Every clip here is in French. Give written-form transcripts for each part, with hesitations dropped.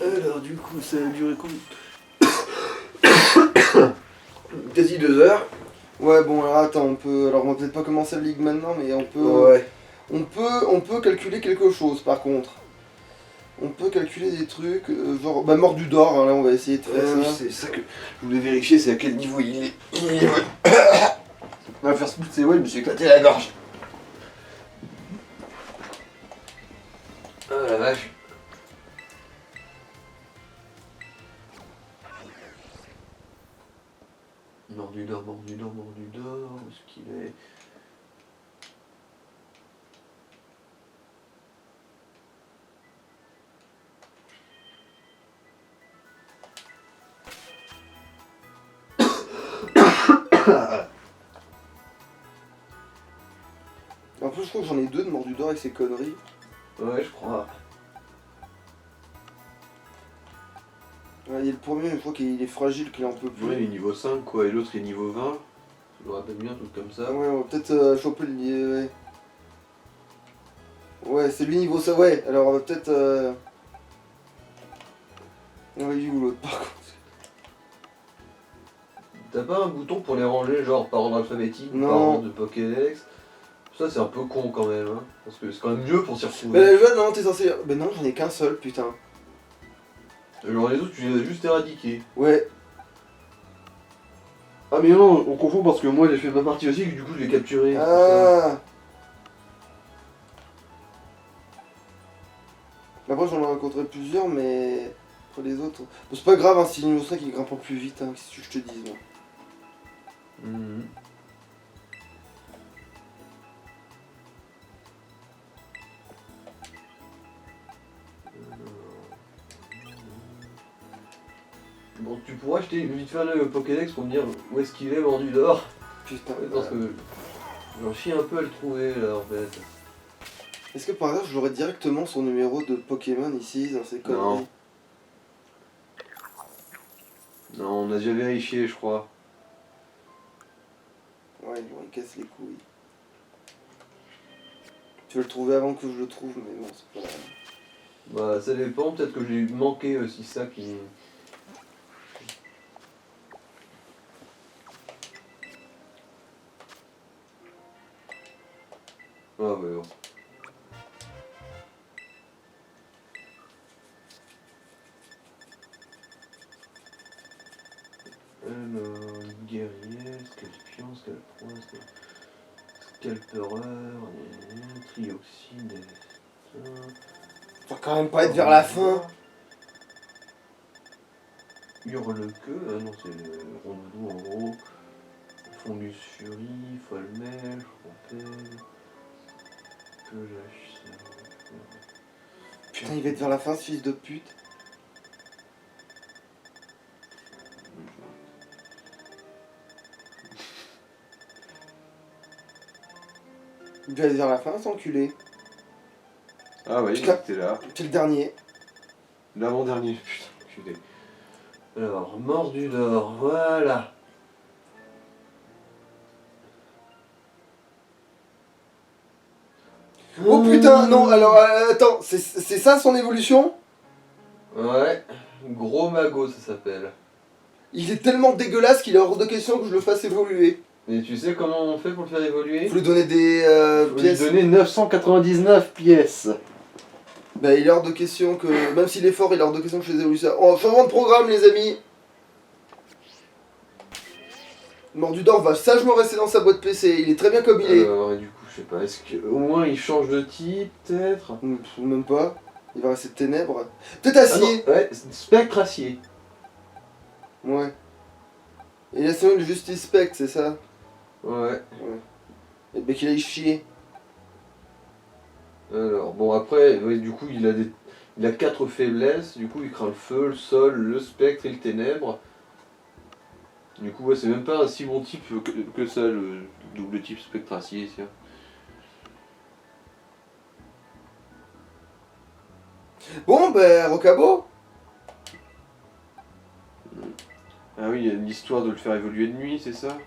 Alors du coup, ça a duré combien? Quasi 2 heures. Ouais, bon, alors attends, on peut... Alors, on va peut-être pas commencer la ligue maintenant, mais on peut... Ouais. On peut calculer quelque chose, par contre. On peut calculer des trucs, genre... Bah, Mordudor, hein, là, on va essayer de faire ça. C'est ça que je voulais vérifier, c'est à quel niveau il est. On va faire smooth, c'est ouais, je me suis éclaté la gorge. Oh la vache. Mordudor, où est-ce qu'il est? En plus, je crois que j'en ai deux de Mordudor avec ses conneries. Ouais, je crois. Ouais, il y a le premier, je crois qu'il est fragile, qu'il en peut plus. Ouais, il est niveau 5 quoi, et l'autre il est niveau 20. Je me rappelle bien, un truc comme ça. Ouais, on va peut-être choper le... Ouais, ouais c'est lui niveau ça, ouais. Alors, on va peut-être... Ouais, il est où l'autre, par contre? T'as pas un bouton pour les ranger, genre par ordre alphabétique, Non. par ordre de Pokédex? Ça c'est un peu con quand même, hein. Parce que c'est quand même mieux pour s'y retrouver. Bah, le jeu, non, t'es censé... Bah non, j'en ai qu'un seul, putain. Genre les autres, tu les as juste éradiqués. Ouais. Ah mais non, on confond parce que moi j'ai fait ma partie aussi, et du coup je l'ai capturé. Ah. Après, j'en ai rencontré plusieurs, mais... Pour les autres... Bon, c'est pas grave, hein, si niveau 5 il grimpe en plus vite, hein, qu'est-ce que je te dis, moi. Mhm. Bon, tu pourras acheter vite fait le Pokédex pour me dire où est-ce qu'il est Mordudor. Putain, Parce que j'en chie un peu à le trouver là en fait. Est-ce que par hasard j'aurais directement son numéro de Pokémon ici dans ces conneries? Non, on a déjà vérifié, je crois. Ouais, bon, il casse les couilles. Tu veux le trouver avant que je le trouve, mais bon, c'est pas grave. Bah, ça dépend, peut-être que j'ai manqué aussi ça qui. Ah, bah, bon. Alors, guerrier, scorpion, scalpron, scalpereur, trioxyde, Ça va quand même pas être vers la fin. Hurle-queue, ah non, c'est le rondelou en gros. Fondus Fury, Folmel, Rampel, Pelage. Putain, il va être vers la fin, ce fils de pute. Il va être vers la fin, cet enculé. Ah ouais, Putain. c'était là. C'est le dernier. L'avant-dernier, putain, putain. Alors, Mordudor, voilà. Oh putain, non, alors attends, c'est ça son évolution? Ouais, Gros Mago ça s'appelle. Il est tellement dégueulasse qu'il est hors de question que je le fasse évoluer. Et tu sais comment on fait pour le faire évoluer? Faut lui donner des Faut pièces. lui donner 999 pièces. Bah il est hors de question que, même s'il est fort, il est hors de question que je les évolue ça. Oh, changement de programme les amis. Mordudor va sagement rester dans sa boîte PC, il est très bien comme il est. Alors, et du coup, je sais pas, est-ce qu'au moins il change de type, peut-être? Même pas, il va rester ténèbres. Peut-être acier. Ah non, ouais, spectre acier. Ouais. Et là c'est le Justice Spectre, c'est ça? Ouais. Et ben qu'il aille chier. Alors, bon, après, ouais, du coup, il a 4 faiblesses. Du coup, il craint le feu, le sol, le spectre et le ténèbre. Du coup, ouais, c'est même pas un si bon type que ça, le double type spectre acier. Tiens. Bon ben Rocabo. Ah oui, il y a l'histoire de le faire évoluer de nuit, c'est ça?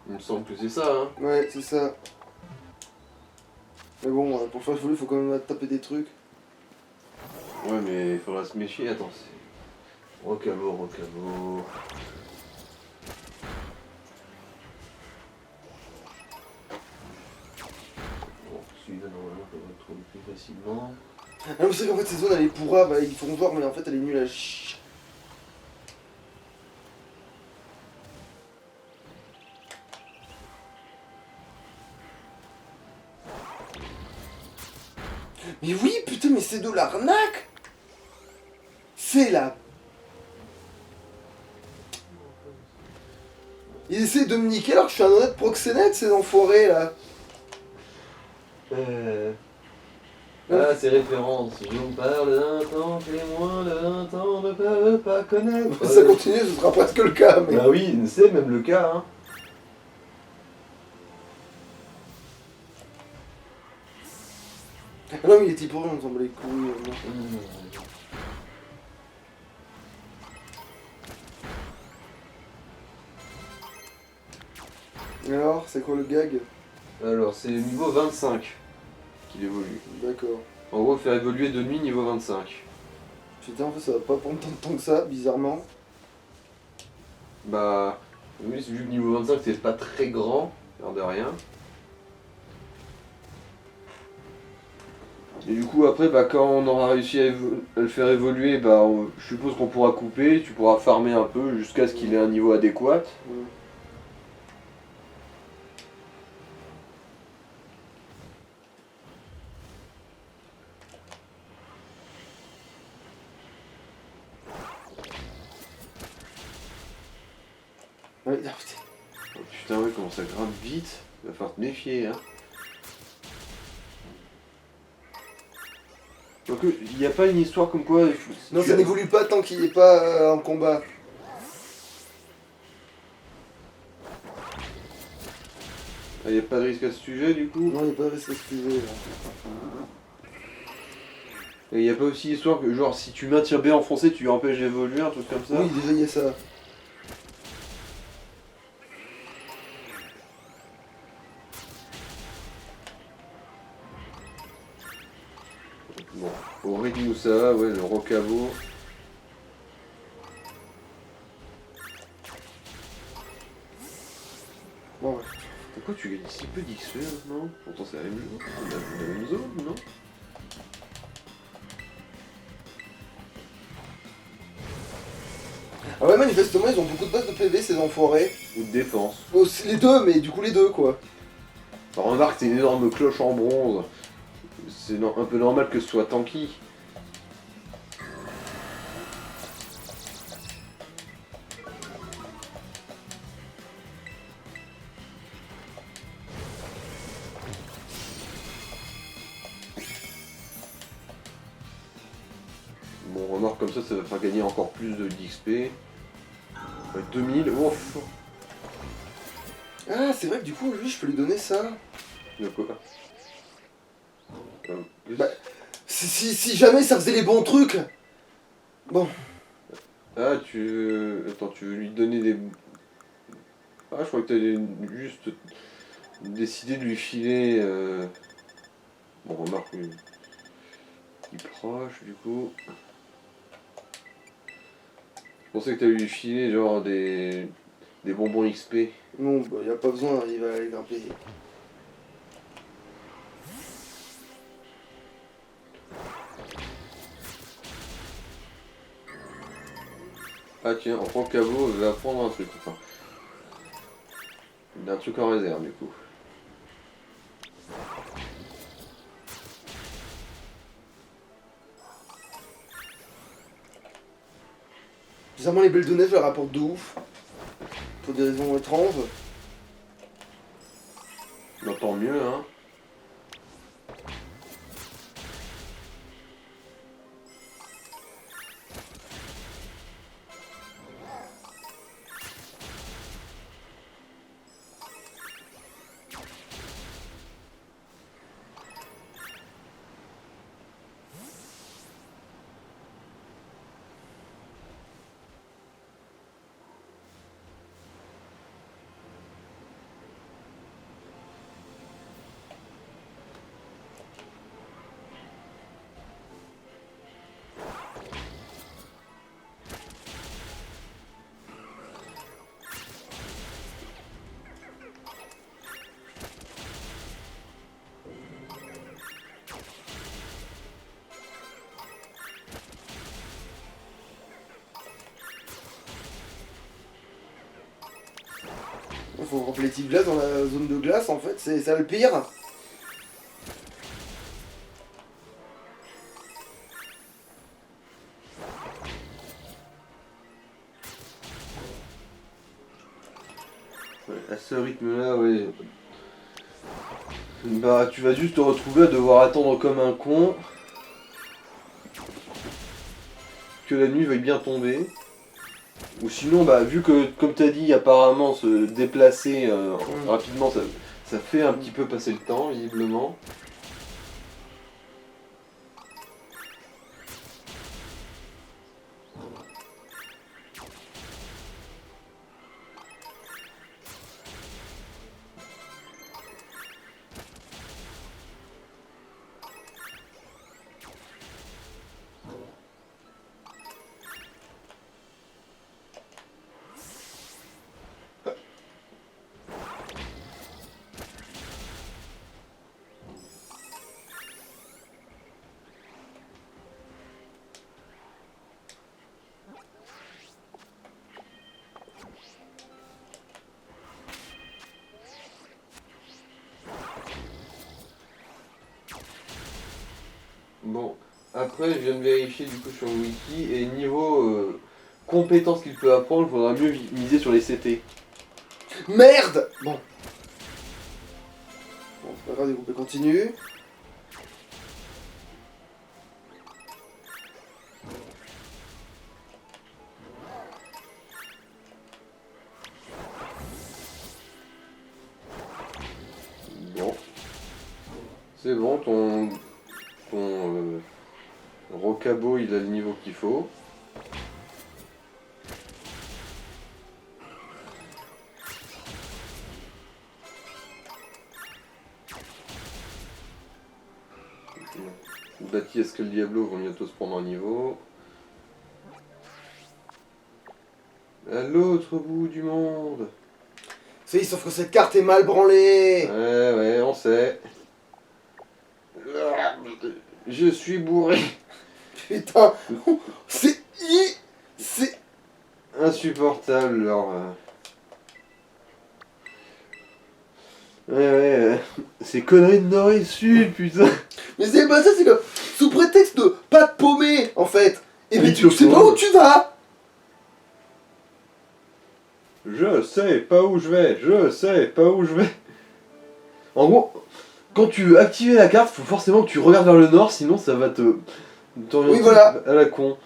Il me semble que c'est ça, hein. Ouais, c'est ça. Mais bon, pour faire évoluer, faut quand même taper des trucs. Ouais, mais il faudra se méfier. Attends, c'est. Rocamo, Rocamo. Bon, celui-là, normalement, on va le trouver plus facilement. Ah non, mais c'est qu'en fait, ces zones, elle est pourra, bah, ils font voir, mais en fait, elle est nulle à chier. Mais oui, putain, mais c'est de l'arnaque. C'est la... Ils essaient de me niquer alors que je suis un honnête proxénète, ces enfoirés, là. Ah, ces références. Je vous parle d'un temps que les moins de 20 ans ne peuvent pas connaître. Si ça continue, ce sera presque le cas, mais... Bah oui, c'est même le cas, hein. Ah non, mais il était pour rien, on s'en bat les couilles. Non. Alors, c'est quoi le gag? Alors, c'est niveau 25 qu'il évolue. D'accord. En gros, faire évoluer de nuit niveau 25. Putain, en fait, ça va pas prendre tant de temps que ça, bizarrement. Bah, oui, vu que niveau 25 c'est pas très grand, l'air de rien. Et du coup, après, bah, quand on aura réussi à le faire évoluer, bah, je suppose qu'on pourra couper, tu pourras farmer un peu jusqu'à ce qu'il ait un niveau adéquat. Ouais. Ouais, ah, putain. Oh, putain, ouais, comment ça grimpe vite, va falloir te méfier, hein. Donc, il n'y a pas une histoire comme quoi. Non, ça n'évolue pas tant qu'il n'est pas en combat. Il n'y a pas de risque à ce sujet, du coup. Non, il n'y a pas de risque à ce sujet, là. Et il n'y a pas aussi histoire que, genre, si tu maintiens B enfoncé, tu empêches d'évoluer, un truc comme ça. Oui, déjà, il y a ça. Bon, au rythme où ça va, ouais, le rocavo. Bon, ouais. Pourquoi tu gagnes si peu d'XP maintenant? Pourtant c'est la même zone, non? Ah ouais, manifestement, ils ont beaucoup de bases de PV, ces enfoirés. Ou de défense. Bon, c'est les deux, mais du coup, les deux, quoi. Alors, remarque, c'est une énorme cloche en bronze. C'est un peu normal que ce soit tanky. Bon, remarque, comme ça va faire gagner encore plus d'XP. Ouais, 2000, ouf. Ah, c'est vrai que du coup, lui, je peux lui donner ça. De quoi? Bah, si jamais ça faisait les bons trucs. Bon. Ah, Attends, tu veux lui donner des... Ah, je crois que t'allais juste décider de lui filer... Bon, remarque, oui. Il est proche, du coup. Je pensais que t'allais lui filer, genre, des bonbons XP. Non, bah, y a pas besoin, il va aller grimper. Ah tiens, en tant qu'avo, va apprendre un truc, enfin. Il a un truc en réserve, du coup. Bizarrement, les belles de neige, elles rapportent de ouf. Pour des raisons étranges. Bah, tant mieux, hein. faut remplir les types de glace dans la zone de glace en fait, c'est ça le pire. Ouais, à ce rythme-là, ouais. Bah, tu vas juste te retrouver à devoir attendre comme un con que la nuit veuille bien tomber. Ou sinon, bah, vu que, comme t'as dit, apparemment se déplacer rapidement, ça fait un petit peu passer le temps, visiblement. Bon, après je viens de vérifier du coup sur le wiki et niveau compétences qu'il peut apprendre, il faudra mieux miser sur les CP. Merde. Bon, c'est pas grave, les groupes continuent. Bon, c'est bon, ton Rocabo il a le niveau qu'il faut. Bati est-ce que le Diablo vont bientôt se prendre un niveau. À l'autre bout du monde. Si, sauf que cette carte est mal branlée. Ouais, on sait. Je suis bourré. Putain, c'est Insupportable, alors. C'est conneries de nord et sud, putain. Mais c'est pas ça, c'est que sous prétexte de pas te paumer en fait. Et Oui, mais tu tu sais paumes. pas où tu vas. Je sais pas où je vais, je sais pas où je vais. En gros, quand tu veux activer la carte, faut forcément que tu regardes vers le nord, sinon ça va t'orienter Oui, voilà. à la con.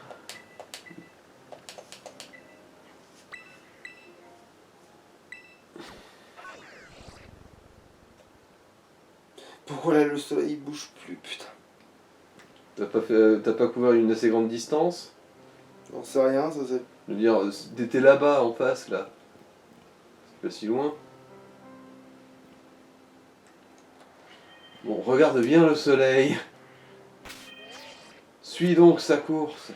Pourquoi là le soleil il bouge plus, putain. T'as pas couvert une assez grande distance. J'en sais rien, ça c'est. Je veux dire, t'étais là-bas en face, là. C'est pas si loin. Bon, regarde bien le soleil. Suis donc sa course.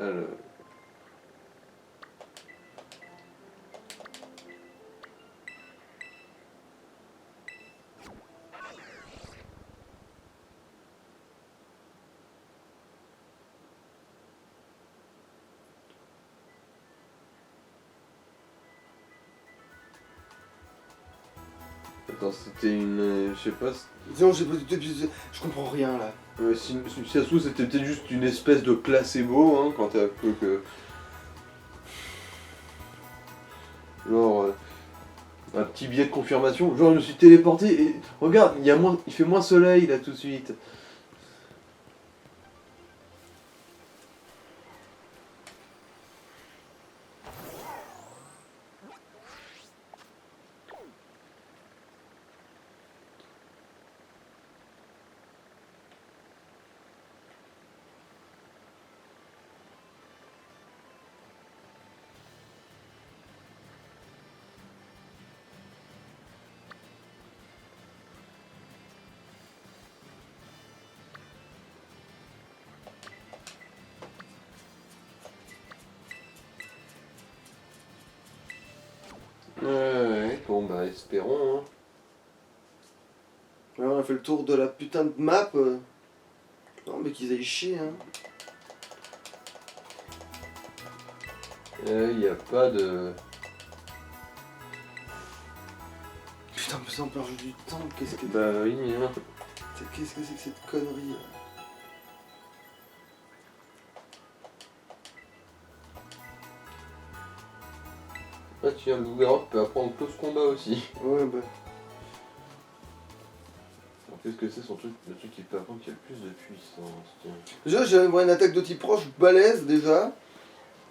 Alors. Attends, c'était une. Je sais pas. Disons, je comprends rien là. Si ça se trouve, c'était peut-être juste une espèce de placebo, hein, quand t'as peu que. Genre. Un petit billet de confirmation. Genre, je me suis téléporté et. Regarde, il fait moins soleil là tout de suite. Ouais, bon bah espérons, hein. Ouais, on a fait le tour de la putain de map. Non mais qu'ils aillent chier hein. Il n'y a pas de. putain, mais ça on perd du temps, qu'est-ce que Bah oui, hein. qu'est-ce que c'est que cette connerie là? Ah tiens, le loup-garou peut apprendre close combat aussi. Ouais, bah. Alors, qu'est-ce que c'est son truc, le truc qui peut apprendre qui a le plus de puissance, tiens. Déjà, j'aimerais une attaque de type proche balèze déjà.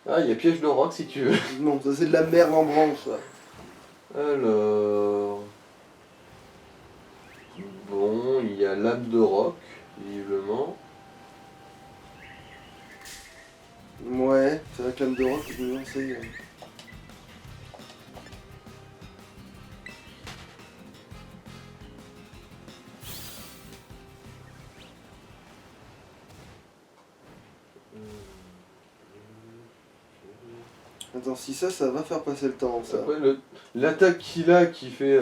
Ah, il y a piège de roc si tu veux. Non, ça c'est de la merde en branche, ça. Alors... Bon, il y a lame de roc, visiblement. Ouais, c'est la clame de roc que je me lançais. Attends, si ça va faire passer le temps, ça. Après, l'attaque qu'il a qui fait...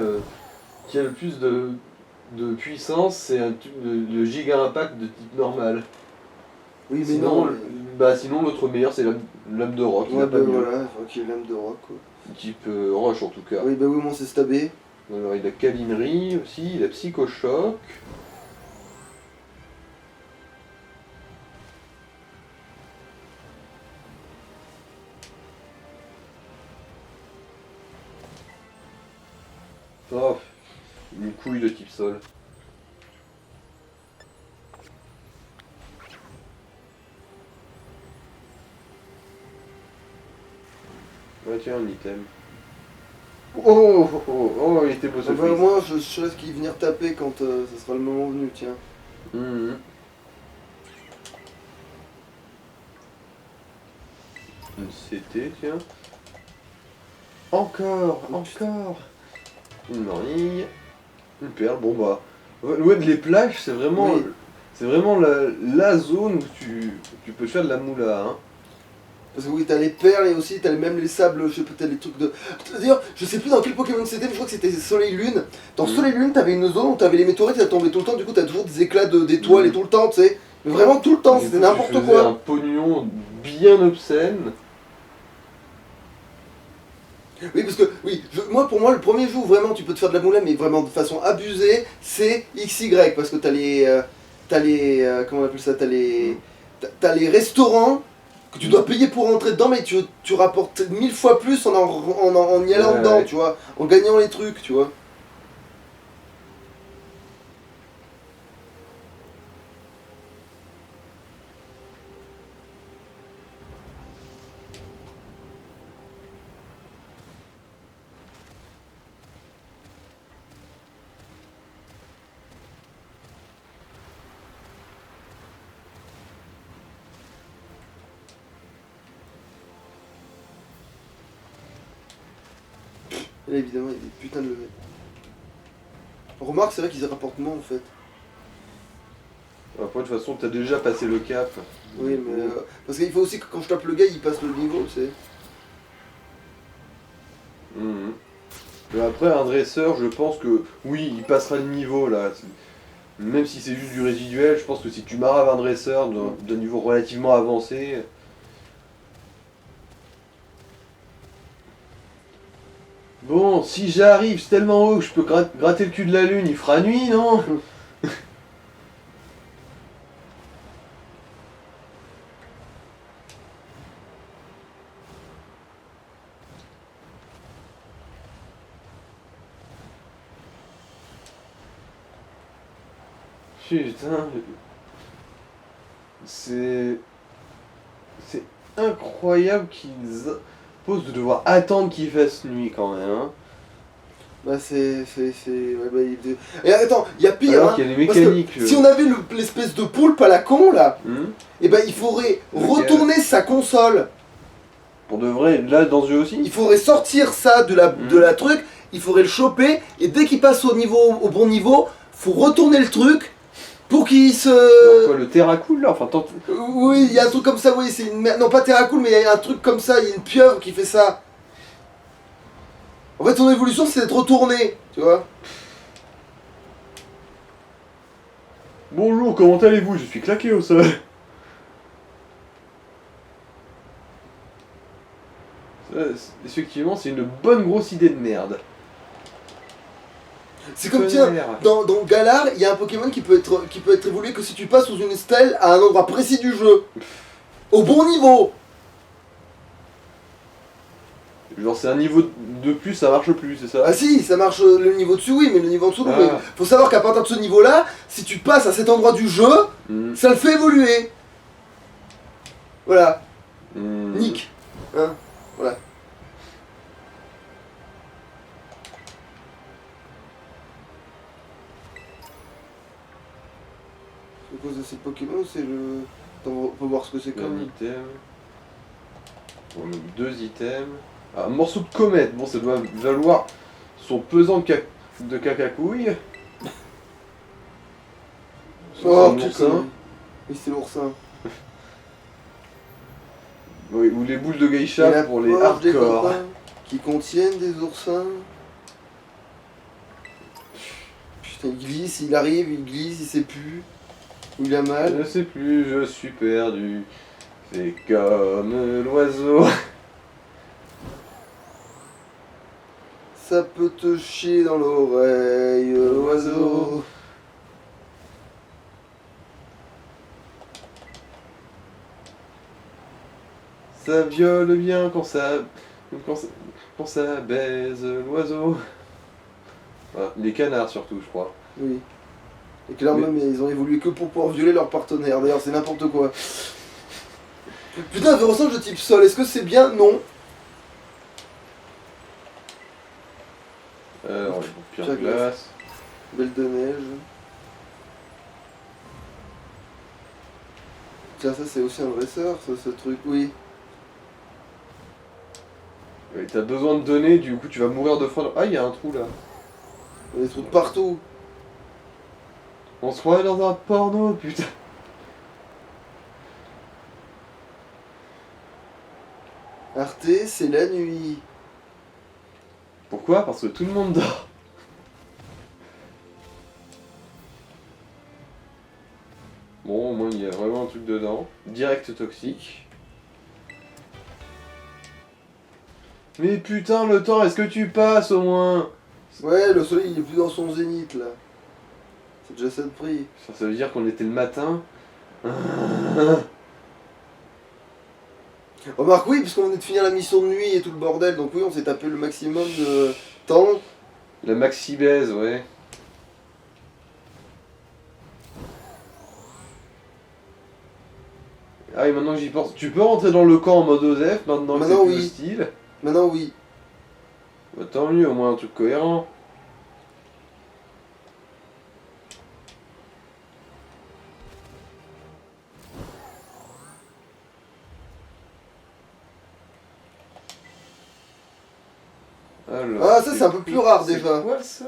qui a le plus de puissance, c'est un truc de giga impact de type normal. Oui, mais Sinon, non. sinon l'autre meilleur c'est lame de roc, il Ouais, a pas bah mieux. voilà, il faut qu'il y ait lame de roc, quoi. Type roche en tout cas. Oui, bah oui, mon c'est stabé. Alors il a câlinerie aussi, il a psychochoc. Oh, une couille de type sol. Ouais tiens un item. Oh, il était beau ce Ah bah, fils. moi, je sais qu'il venir taper quand ça sera le moment venu, tiens. Mhm. Une CT, tiens. Encore. Une morille. Une perle, bon bah. Ouais, les plages, c'est vraiment. Oui. C'est vraiment la zone où tu peux faire de la moula, hein. Parce que oui, t'as les perles et aussi t'as même les sables, je sais pas, t'as les trucs de. D'ailleurs, je sais plus dans quel Pokémon c'était, mais je crois que c'était Soleil-Lune. Dans Soleil-Lune, t'avais une zone où t'avais les météorites, ça tombait tout le temps, du coup t'as toujours des éclats d'étoiles et tout le temps, tu sais. Mais vraiment tout le temps, Du c'était coup, n'importe tu faisais quoi. un pognon bien obscène. Oui, parce que, oui, pour moi, le premier jeu où vraiment tu peux te faire de la moula, mais vraiment de façon abusée, c'est XY, parce que t'as les, comment on appelle ça, t'as les restaurants que tu dois payer pour rentrer dedans, mais tu rapportes 1000 fois plus en y allant Ouais, dedans, ouais. tu vois, en gagnant les trucs, tu vois. Et là, évidemment, il y a des putains de levées. Remarque, c'est vrai qu'ils rapportent moins en fait. Après, de toute façon, t'as déjà passé le cap. Oui, mais. Parce qu'il faut aussi que quand je tape le gars, il passe le niveau, tu sais. Mhm. Mais après, un dresseur, je pense que oui, il passera le niveau là. Même si c'est juste du résiduel, je pense que si tu maraves un dresseur d'un niveau relativement avancé. Bon, si j'arrive, c'est tellement haut que je peux gratter le cul de la lune, il fera nuit, non? Putain. C'est. C'est incroyable qu'ils posent de devoir attendre qu'il fasse nuit quand même. Hein. Bah ouais, bah, Et attends, il y a pire, Alors hein, qu'il y a des parce que mécaniques. si on avait l'espèce de poulpe à la con, là, Hmm, et ben il faudrait Lequel retourner sa console. pour de vrai, là dans ce jeu aussi. Il faudrait sortir ça de la truc, il faudrait le choper, et dès qu'il passe au bon niveau, faut retourner le truc pour qu'il se... Alors quoi, le Terracool là, enfin tant. Oui, il y a un truc comme ça, oui, c'est une... Non, pas Terracool, mais il y a un truc comme ça, il y a une pieuvre qui fait ça. En fait, son évolution, c'est d'être retourné, tu vois. Bonjour, comment allez-vous? Je suis claqué au sol. Ça, effectivement, c'est une bonne grosse idée de merde. C'est comme, tiens, Tonnerre. dans Galar, il y a un Pokémon qui peut être évolué que si tu passes sous une stèle à un endroit précis du jeu. Au bon niveau. Genre c'est un niveau de plus, ça marche plus, c'est ça? Ah si, ça marche le niveau dessus, oui, mais le niveau en dessous, non. Ah. Mais faut savoir qu'à partir de ce niveau-là, si tu passes à cet endroit du jeu, Hmm. ça le fait évoluer. Voilà, Hmm. nick. Hein, voilà. C'est à cause de ces Pokémon, c'est le... Attends, on peut voir ce que c'est Un comme... item. On a 2 items. Ah, un morceau de comète. Bon, ça doit valoir son pesant de caca-couille. Oh, C'est un putain. oursin. Oui, c'est l'oursin. Oui, ou les boules de Et geisha la pour les poche des hardcore. copains qui contiennent des oursins. Putain, il glisse, il arrive, il glisse, il sait plus. Où il a Je mal. ne sais plus, je suis perdu. C'est comme l'oiseau. Ça peut te chier dans l'oreille, l'oiseau. Ça viole bien quand ça baise l'oiseau. Ah, les canards surtout, je crois. Oui. Et que là Mais- même ils ont évolué que pour pouvoir violer leur partenaire. D'ailleurs c'est n'importe quoi. Putain, un Vérosange de type sol, est-ce que c'est bien? Non. Alors, les pierres Pierre glace. Belle de neige. Tiens, ça c'est aussi un dresseur, ça, ce truc, oui. Ouais, t'as besoin de donner, du coup tu vas mourir de faim. Ah, il y a un trou là. Il y a des trucs partout. On se croirait dans un porno, putain. Arte, c'est la nuit. Pourquoi? Parce que tout le monde dort. Bon, au moins il y a vraiment un truc dedans. Direct toxique. Mais putain, le temps, est-ce que tu passes au moins? Ouais, le soleil il est plus dans son zénith là. C'est déjà ça de prix. Ça veut dire qu'on était le matin. Remarque, oui, parce qu'on venait de finir la mission de nuit et tout le bordel, donc oui, on s'est tapé le maximum de temps. La maxi baise, ouais. Ah et maintenant que j'y pense, tu peux rentrer dans le camp en mode OSEF maintenant que Maintenant, c'est plus oui. hostile. Maintenant, oui. Bah, tant mieux, au moins un truc cohérent. Alors, Ah, ça, c'est un peu plus rare, déjà. C'est quoi ça?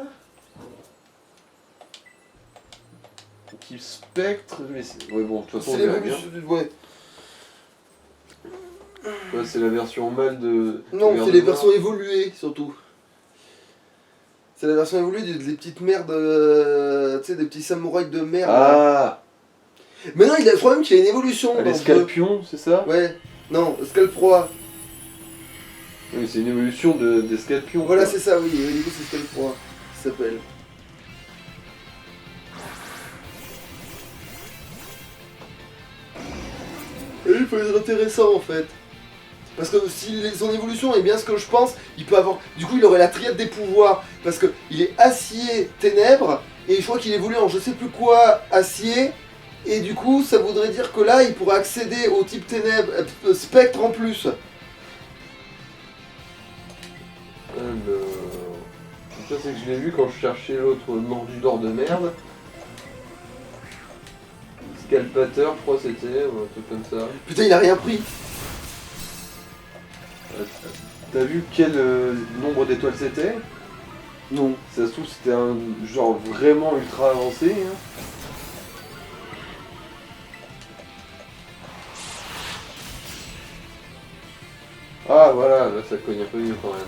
Type spectre, mais c'est... Ouais bon, de toute façon on C'est verra bien. l'évolution. Ouais. Ouais, c'est la version mâle de... Non, de c'est les Gardevoir. versions évoluées, surtout. C'est la version évoluée des petites merdes, tu sais, des petits samouraïs de merde. Ah, Mais non, il a le problème qu'il y a une évolution dans les ce jeu. Scalpions, c'est ça? Ouais, non, Scalproa. Oui, c'est une évolution des Scalpions. Voilà, quoi. c'est ça, oui, du coup, c'est Scalproa qui s'appelle. Et il peut être intéressant en fait. Parce que si son évolution est bien ce que je pense, il peut avoir. Du coup, il aurait la triade des pouvoirs. Parce que il est acier, ténèbres, et je crois qu'il évolue en je sais plus quoi, acier. Et du coup, ça voudrait dire que là, il pourrait accéder au type ténèbres, spectre en plus. Alors... Ça c'est que je l'ai vu quand je cherchais l'autre Mordudor de merde. Scalpateur, je crois c'était, ou un truc comme ça. Putain, il a rien pris. T'as vu quel nombre d'étoiles c'était? Non. Ça se trouve c'était un genre vraiment ultra avancé. Hein. Ah voilà, là ça cogne un peu mieux quand même.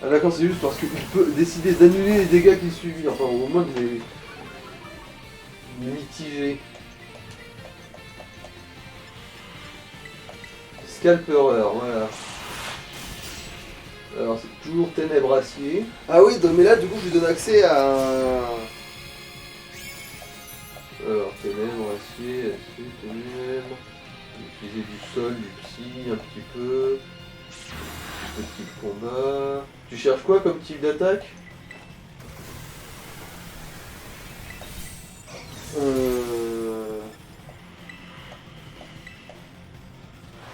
Ah d'accord, c'est juste parce qu'il peut décider d'annuler les dégâts qu'il subit, enfin au moins de les mitiger. Scalperer, voilà. Alors c'est toujours ténèbres acier. Ah oui, donc, mais là, du coup, je lui donne accès à un... Alors ténèbres, acier, ténèbres. Utiliser du sol, du psy, un petit peu. Petit combat. Tu cherches quoi comme type d'attaque?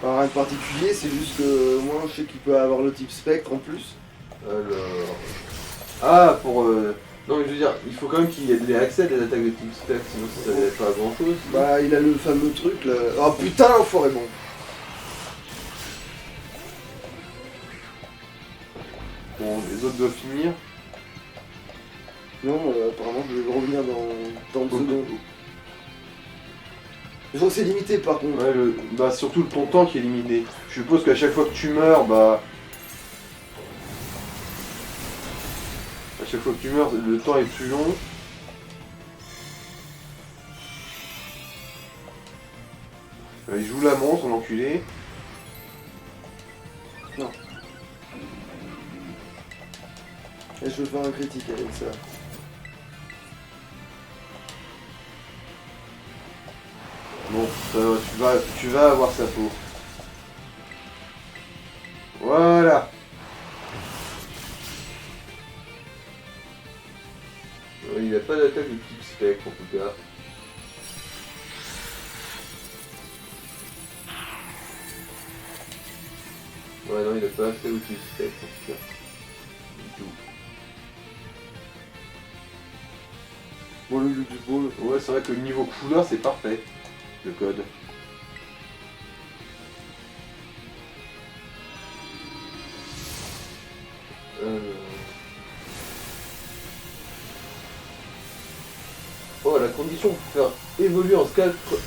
Alors, rien de particulier, c'est juste que moi, je sais qu'il peut avoir le type spectre en plus. Alors... Ah, pour... Non mais je veux dire, il faut quand même qu'il ait accès à des attaques de type spectre, sinon ça ne servait pas à grand chose. Bah, il a le fameux truc là. Oh putain, l'enfoiré, bon. Bon, les autres doivent finir. Non, apparemment, je vais revenir dans 30 secondes. Je crois que c'est limité par contre. Ouais, bah surtout ton temps qui est limité. Je suppose qu'à chaque fois que tu meurs, bah... À chaque fois que tu meurs, le temps est plus long. Il joue la montre, son enculé. Non. Et je veux faire un critique avec ça. Bon, tu vas avoir sa peau. Voilà. Il n'a pas d'attaque de type spectre en tout cas. Ouais non, il n'a pas accès au type spectre en tout cas. Du tout. Bon, le du beau. Ouais, c'est vrai que le niveau couleur c'est parfait. Le code. Oh, la condition pour faire évoluer en scalperer,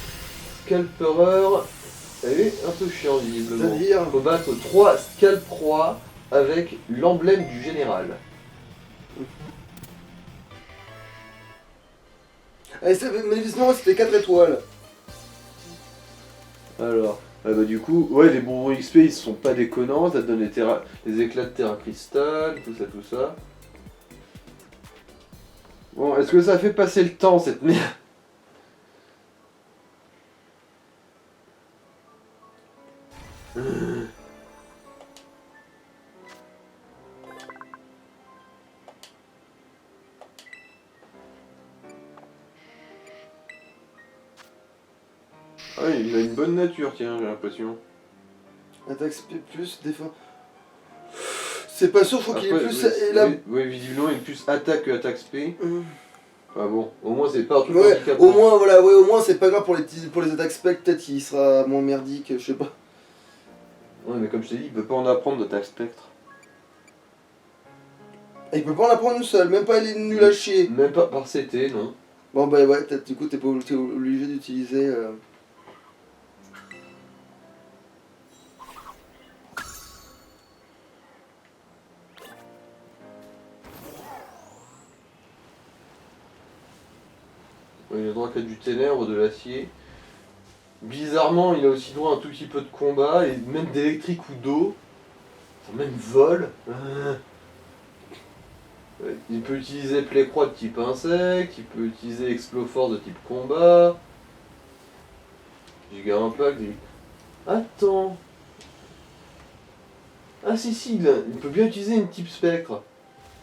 elle est un peu chiante visiblement. C'est-à-dire Il faut battre 3 scalproies avec l'emblème du général. Manifestement, c'était 4 étoiles. Alors, bah du coup, ouais, les bonbons XP ils sont pas déconnants, ça te donne les éclats de terrain cristal, tout ça. Bon, est-ce que ça fait passer le temps cette merde? Ah, il a une bonne nature, tiens, j'ai l'impression. Attaque SP plus, défense. C'est pas sûr, faut qu'il ait Après, plus. oui, visiblement, il est plus attaque que attaque SP. Ah bon, au moins c'est pas un truc Ouais, handicapant. au moins, voilà, ouais, au moins c'est pas grave pour les attaques spec, peut-être qu'il sera moins merdique, je sais pas. Ouais, mais comme je t'ai dit, il peut pas en apprendre d'attaque spectre. Et il peut pas en apprendre une seule, même pas elle est nulle à chier. Même pas par CT, non. Bon bah ouais, peut-être du coup t'es obligé d'utiliser. Il a droit qu'à du ténèbre, de l'acier. Bizarrement, il a aussi droit à un tout petit peu de combat, et même d'électrique ou d'eau. Même vol. Il peut utiliser Playcroix de type insecte, il peut utiliser Exploforce de type combat. Giga Impact. Attends. Ah si, il peut bien utiliser une type spectre.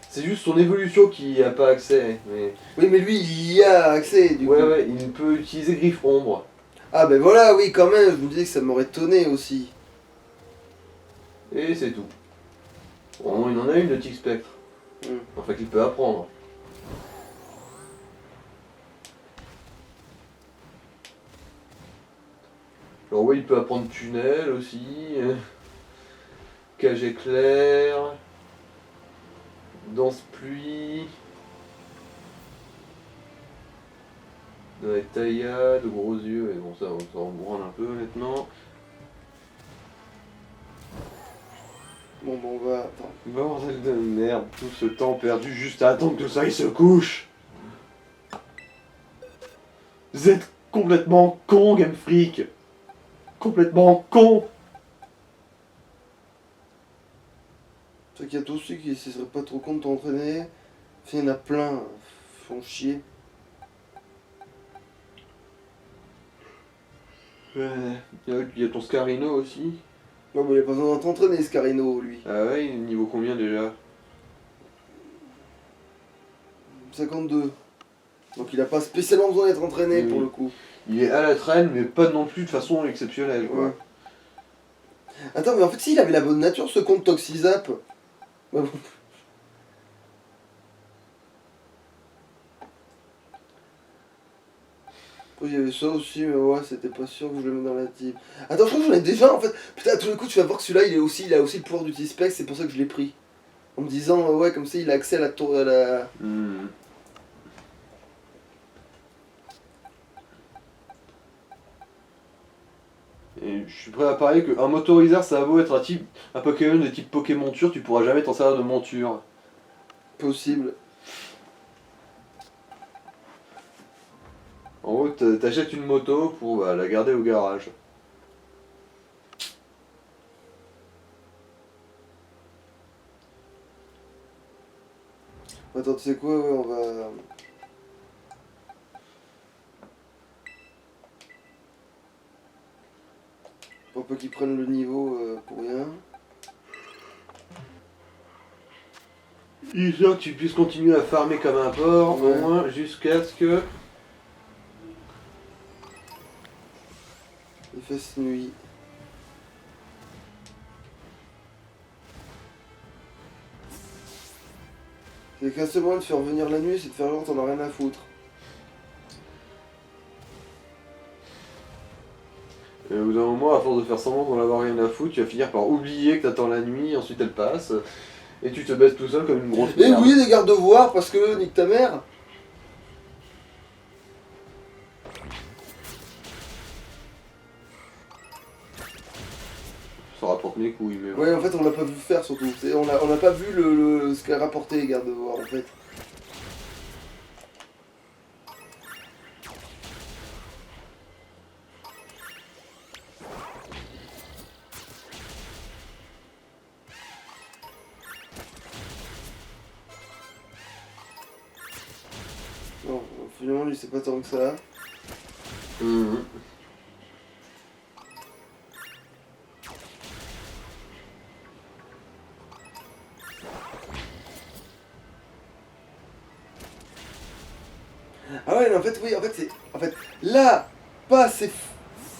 C'est juste son évolution qui a pas accès. Mais... Oui, mais lui il y a accès du coup. Ouais, il peut utiliser Griffe Ombre. Ah ben voilà, oui, quand même, je me disais que ça m'aurait étonné aussi. Et c'est tout. Bon, il en a une de type spectre. Enfin, qu'il peut apprendre. Alors oui, il peut apprendre tunnel aussi. Cage éclair. Danse pluie. Ouais, taillade, gros yeux. Et bon, ça, on s'en branle un peu honnêtement. Bon, on va. Attends. Bordel de merde, tout ce temps perdu juste à attendre que ça il se couche. Vous êtes complètement con, Game Freak. Complètement con. C'est qu'il y a tous ceux qui ne seraient pas trop contents de t'entraîner. Enfin, il y en a plein, ils font chier. Ouais. Il y a ton Scarino aussi. Non, mais il a pas besoin de t'entraîner, Scarino, lui. Ah ouais, il est niveau combien déjà? 52. Donc il a pas spécialement besoin d'être entraîné Oui. pour le coup. Il est à la traîne, mais pas non plus de façon exceptionnelle, quoi. Ouais. Attends, mais en fait, s'il avait la bonne nature, ce compte Toxizap. Bah, bon. Il y avait ça aussi, mais ouais, c'était pas sûr que je le mette dans la team. Attends, je crois que j'en ai déjà en fait. Putain, à tous les coups, tu vas voir que celui-là, il a aussi le pouvoir du T-Spec, c'est pour ça que je l'ai pris. En me disant, ouais, comme ça, il a accès à la tour. À la... Hmm. Et je suis prêt à parier qu'un motoriseur, ça a beau être un Pokémon de type Pokémonture, tu pourras jamais t'en servir de monture. Possible. En gros, t'achètes une moto pour la garder au garage. Attends, tu sais quoi, ouais, on va. Pour pas qu'ils prennent le niveau pour rien. Histoire que tu puisses continuer à farmer comme un porc, Ouais. au moins jusqu'à ce que. Il fasse nuit. C'est qu'un seul moyen de faire venir la nuit, c'est de faire genre t'en as rien à foutre. Et au bout d'un moment, à force de faire semblant d'en avoir rien à foutre, tu vas finir par oublier que t'attends la nuit, ensuite elle passe, et tu te baisses tout seul comme une grosse Et merde. oui, des gardes-devoirs, parce que nique ta mère. Ça rapporte mes couilles, mais Ouais, en fait, on l'a pas vu faire surtout. On n'a pas vu ce qu'a rapporté les gardes-devoirs en fait. Non, finalement, lui, c'est pas tant que ça. Mhm. Ah ouais, mais en fait, oui, en fait, c'est. En fait, là, pas assez.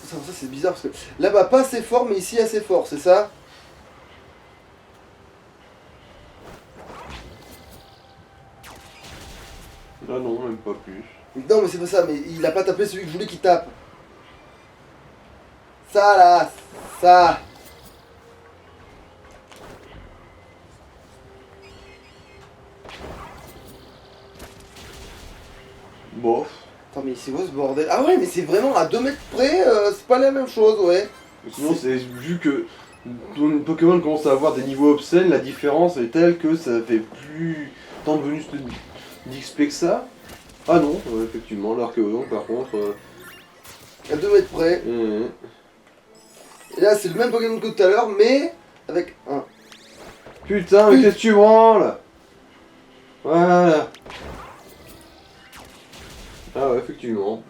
Ça, c'est bizarre parce que là-bas, pas assez fort, mais ici, assez fort, c'est ça? Ah non, même pas plus. Non, mais c'est pas ça, mais il a pas tapé celui que je voulais qu'il tape. Ça là, ça. Bof. Attends, mais c'est quoi ce bordel? Ah ouais, mais c'est vraiment à 2 mètres près, c'est pas la même chose, ouais. Sinon, c'est vu que ton Pokémon commence à avoir des niveaux obscènes, la différence est telle que ça fait plus tant de bonus d'XP que ça. Ah non, effectivement, l'Archéodon par contre. À 2 mètres près. Et là, c'est le même Pokémon que tout à l'heure, mais avec un. Putain, mais qu'est-ce que tu branles? Voilà. Ah ouais, effectivement.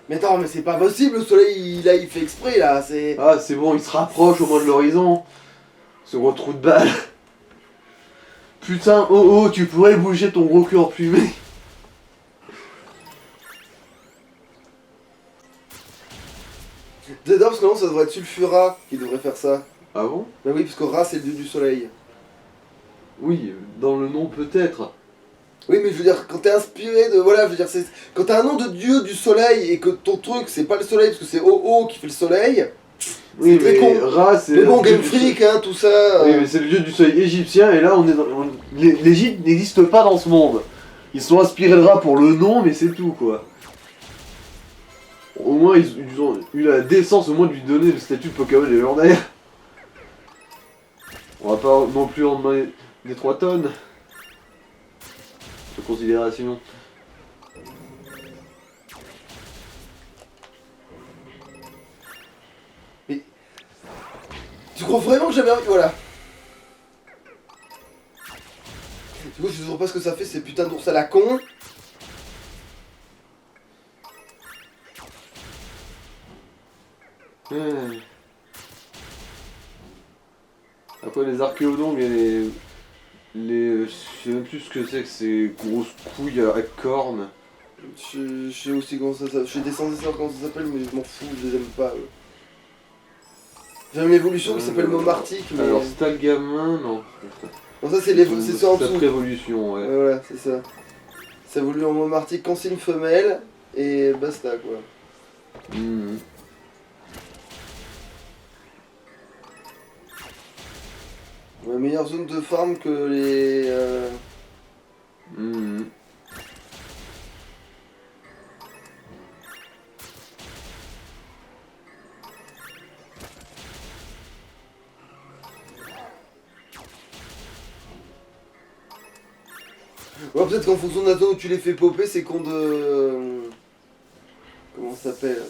Mais attends, mais c'est pas possible, le soleil, là, il fait exprès, là, c'est... Ah, c'est bon, il se rapproche au moins de l'horizon. Ce gros trou de balle. Putain, oh oh, tu pourrais bouger ton gros cul emplumé. J'adore, parce que non, ça devrait être Sulfura qui devrait faire ça. Ah bon? Bah oui, parce que Ra, c'est le dieu du soleil. Oui, dans le nom peut-être. Oui, mais je veux dire, quand t'es inspiré de... Voilà, je veux dire, c'est... Quand t'as un nom de dieu du soleil et que ton truc, c'est pas le soleil, parce que c'est Oh qui fait le soleil... Oui, très mais con. Ra, c'est. Mais bon, le dieu Game du Freak, hein, tout ça... Oui, mais c'est le dieu du soleil égyptien, et là, on est dans. L'Égypte n'existe pas dans ce monde. Ils sont inspirés de Ra pour le nom, mais c'est tout, quoi. Au moins, ils ont eu la décence au moins de lui donner le statut de Pokémon légendaire. On va pas non plus en demander des 3 tonnes. De considération. Mais... Tu crois vraiment que j'avais... Voilà. Du coup, je sais toujours pas ce que ça fait, ces putains d'ours à la con. Après les archéodontes et les... Je sais même plus ce que c'est que ces grosses couilles à cornes. Je sais aussi comment ça s'appelle. Je suis censé savoir comment ça s'appelle, mais je m'en fous, je les aime pas. J'aime l'évolution qui s'appelle Momartic, mais... Alors Stalgamin, non. Non, ça c'est ça en dessous. Révolution, ouais. Ouais, voilà, c'est ça. Ça évolue en Momartic quand c'est une femelle, et basta quoi. Ouais, meilleure zone de farm que les... Ouais, peut-être qu'en fonction de la zone où tu les fais popper, c'est con de... Comment ça s'appelle?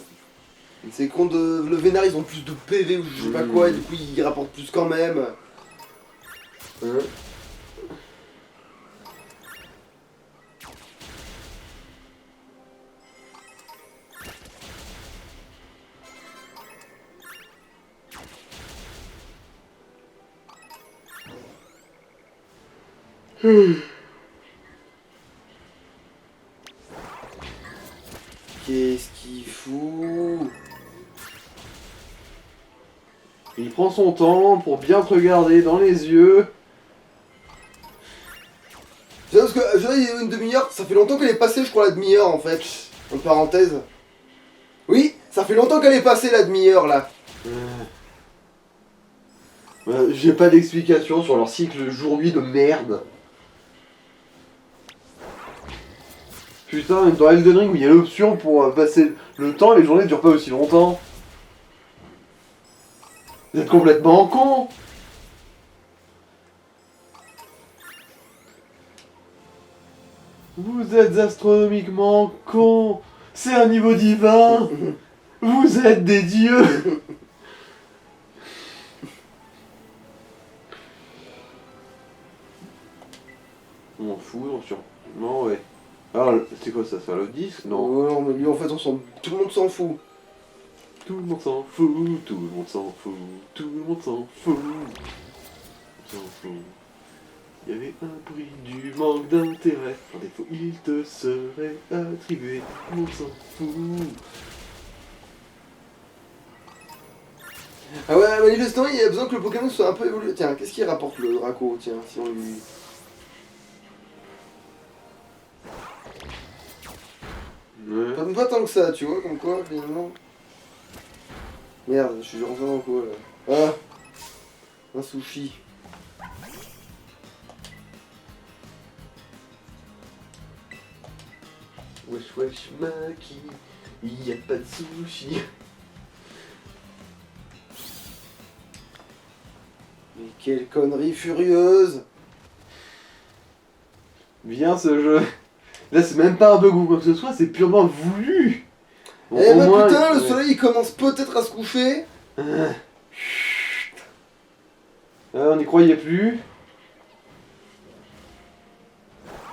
C'est con de... Le vénard, ils ont plus de PV ou je sais pas quoi, et du coup ils rapportent plus quand même. Qu'est-ce qu'il fout? Il prend son temps pour bien te regarder dans les yeux. C'est parce que je dirais, il y a une demi-heure, ça fait longtemps qu'elle est passée, je crois, la demi-heure en fait. En parenthèse. Oui, ça fait longtemps qu'elle est passée la demi-heure là. J'ai pas d'explication sur leur cycle jour-nuit de merde. Putain, même dans Elden Ring où il y a l'option pour passer le temps, les journées durent pas aussi longtemps. Vous êtes complètement con. Vous êtes astronomiquement con. C'est un niveau divin. Vous êtes des dieux. On m'en fout, non, sur... Non, ouais. Ah, c'est quoi ça? C'est le disque? Non. Non, mais lui en fait, tout le monde s'en fout. Tout le monde s'en fout, tout le monde s'en fout, tout le monde s'en fout. On s'en fout. Il y avait un bruit du manque d'intérêt. Par défaut, il te serait attribué. Tout le monde s'en fout. Ah ouais, manifestement, il y a besoin que le Pokémon soit un peu évolué. Tiens, qu'est-ce qu'il rapporte le Draco? Tiens, si on lui... Ouais. Pas tant que ça, tu vois, comme quoi, finalement. Merde, je suis rentré dans quoi, là? Ah, un sushi. Wesh wesh Maki, y a pas de sushi. Mais quelle connerie furieuse! Bien ce jeu. Là c'est même pas un bug ou quoi que ce soit, c'est purement voulu. Bon, Eh au bah moins, putain, le ouais. soleil il commence peut-être à se coucher. On n'y croyait plus.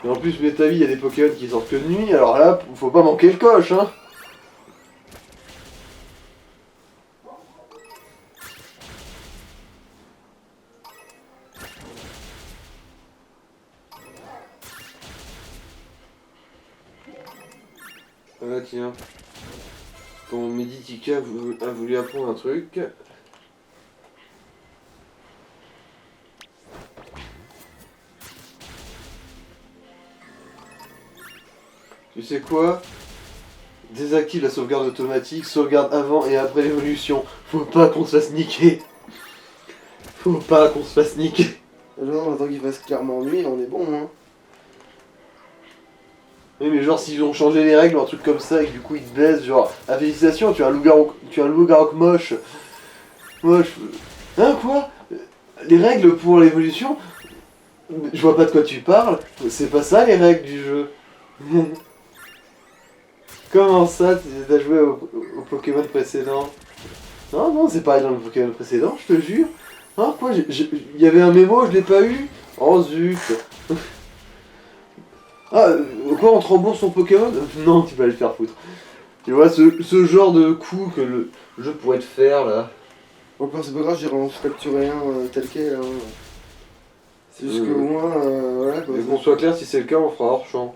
Et en plus, mais ta vie, il y a des Pokémon qui sortent que de nuit, alors là, faut pas manquer le coche, hein. Ah tiens. Ton Meditica a voulu apprendre un truc. Tu sais quoi? Désactive la sauvegarde automatique, sauvegarde avant et après l'évolution. Faut pas qu'on se fasse niquer. Faut pas qu'on se fasse niquer. Genre, on attend qu'il fasse clairement nuit, on est bon, hein. Oui mais genre s'ils ont changé les règles ou un truc comme ça et que du coup ils te baissent, genre ah félicitations, tu as un loup-garou moche. Moche. Hein quoi? Les règles pour l'évolution, je vois pas de quoi tu parles. C'est pas ça les règles du jeu. Comment ça, t'as joué au Pokémon précédent? Non, non, c'est pareil dans le Pokémon précédent, je te jure. Ah, quoi, il y avait un mémo, je l'ai pas eu? Oh zut. Ah, quoi, on te rembourse ton Pokémon? Non, tu vas le faire foutre. Tu vois, ce genre de coup que le jeu pourrait te faire, là. Bon, c'est pas grave, j'ai vraiment capturé un tel quel. Hein. C'est juste Oui, qu'au oui. moins, voilà quoi. Mais qu'on soit clair, si c'est le cas, on fera hors champ.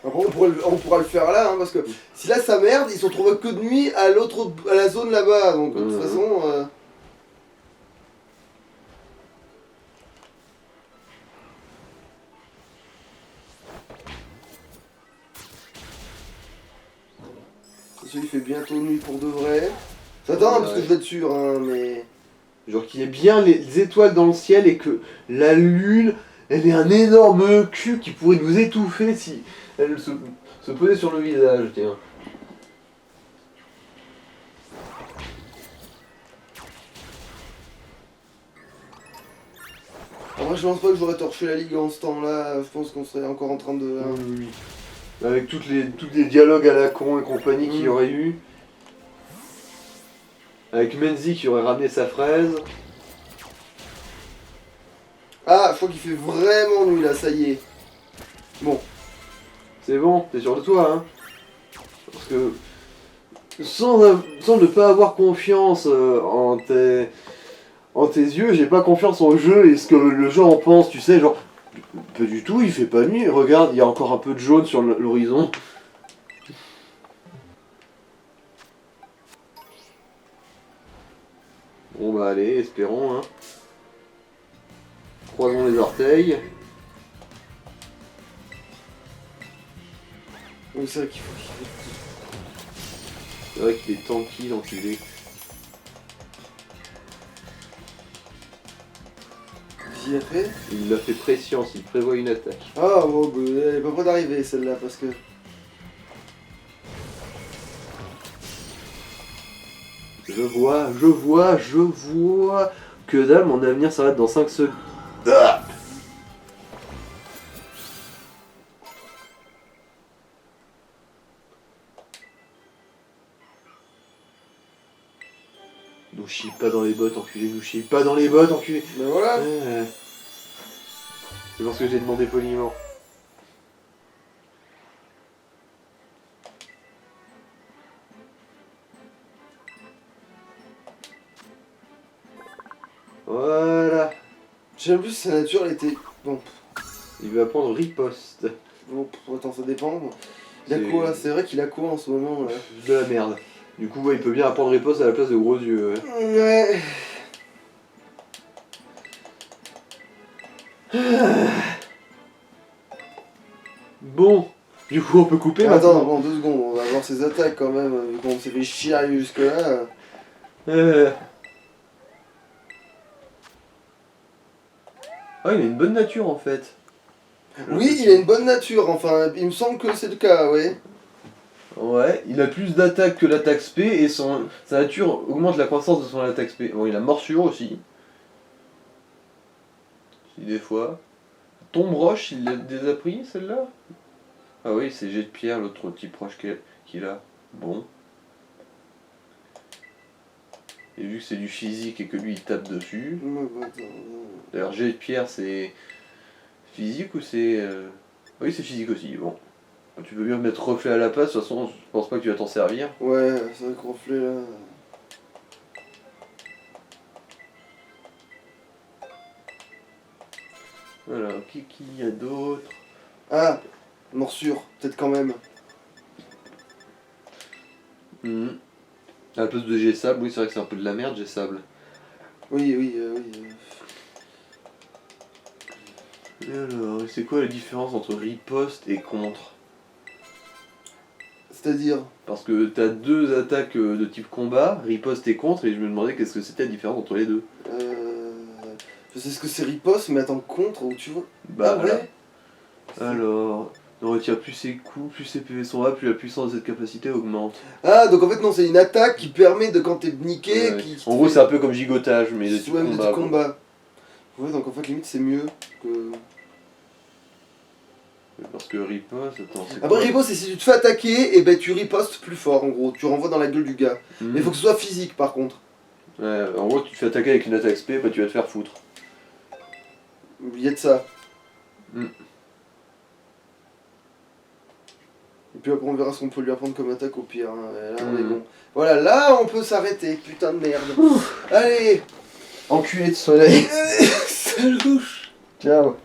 Après, on pourra le faire là, hein, parce que si là ça merde, ils se retrouvent que de nuit à à la zone là-bas, donc de toute façon. Il fait bientôt nuit pour de vrai. J'attends, parce que je vais être sûr, hein, mais. Genre qu'il y ait bien les étoiles dans le ciel et que la lune, elle est un énorme cul qui pourrait nous étouffer si elle se posait sur le visage, tiens. Après, je pense pas que j'aurais torché la ligue en ce temps-là, je pense qu'on serait encore en train de. Oui, oui, oui. Avec toutes les dialogues à la con et compagnie qu'il y aurait eu. Avec Menzi qui aurait ramené sa fraise. Ah, je crois qu'il fait vraiment nuit là, ça y est. Bon. C'est bon, t'es sûr de toi, hein? Parce que sans ne pas avoir confiance en tes yeux, j'ai pas confiance en jeu et ce que le jeu en pense, tu sais, genre, pas du tout, il fait pas nuit, regarde, il y a encore un peu de jaune sur l'horizon. Bon bah allez, espérons, hein. Croisons les orteils. Oui, c'est vrai qu'il faut qu'il C'est vrai qu'il est tanky, l'enculé. J'y ai fait. Il l'a fait prescience, il prévoit une attaque. Ah, bon, bah, elle est pas près d'arriver celle-là parce que. Je vois. Que dalle, mon avenir s'arrête dans 5 secondes. Ah, nous chie pas dans les bottes, enculé, nous chie pas dans les bottes, enculé. Ben voilà. C'est parce que j'ai demandé poliment. Voilà. Je sais même plus si sa nature elle était. Bon, Il va prendre riposte. bon attends, ça dépend. Il a C'est- quoi? C'est vrai qu'il a quoi en ce moment là? De la merde. Du coup, ouais, il peut bien apprendre riposte à la place de gros yeux. Ouais. Ouais. Bon, du coup, on peut couper Attends, maintenant. bon, 2 secondes, on va voir ses attaques quand même, vu qu'on s'est fait chier jusque-là. Ah, il a une bonne nature en fait. Oui, il a une bonne nature, enfin, il me semble que c'est le cas, ouais. Ouais, il a plus d'attaque que l'attaque spé et sa nature augmente la croissance de son attaque spé. Bon, il a morsure aussi. Si des fois. Tombe roche, il les a pris celle-là? Ah oui, c'est jet de pierre, l'autre type roche qu'il a. Bon. Et vu que c'est du physique et que lui il tape dessus. Ouais, bah, attends, D'ailleurs, jet de pierre c'est physique ou c'est. Oui, c'est physique aussi, bon. Tu peux bien mettre reflet à la place, de toute façon, je pense pas que tu vas t'en servir. ouais, c'est vrai que reflet là. Voilà, qu'il y a d'autre? Ah, morsure, peut-être quand même. À la place de G-Sable, oui, c'est vrai que c'est un peu de la merde, G-Sable. Oui, oui, oui. Et alors, c'est quoi la différence entre riposte et contre? C'est-à-dire. Parce que t'as deux attaques de type combat, riposte et contre, et je me demandais qu'est-ce que c'était la différence entre les deux. Je sais ce que c'est riposte, mais attends, contre, ou tu vois. Bah, Ah ouais. alors, On retire plus ses coups, plus ses PV sont bas, plus la puissance de cette capacité augmente. Ah, donc en fait, non, c'est une attaque qui permet de, quand t'es niqué, Ouais. qui te En gros, fait- c'est un peu comme gigotage, mais de type ouais, mais combat. du quoi. combat. Ouais, donc en fait, limite, c'est mieux que. Parce que riposte, attends, c'est Après, quoi riposte, c'est si tu te fais attaquer, et ben tu ripostes plus fort en gros. Tu renvoies dans la gueule du gars. Mhm. Mais il faut que ce soit physique par contre. Ouais, en gros, tu te fais attaquer avec une attaque SP, bah tu vas te faire foutre. Il y a de ça. Mm. Et puis après, on verra ce qu'on peut lui apprendre comme attaque au pire. Hein. Et là, on est Mhm. bon. Voilà, là, on peut s'arrêter. Putain de merde. Allez. Enculé de soleil. Salut. Ciao.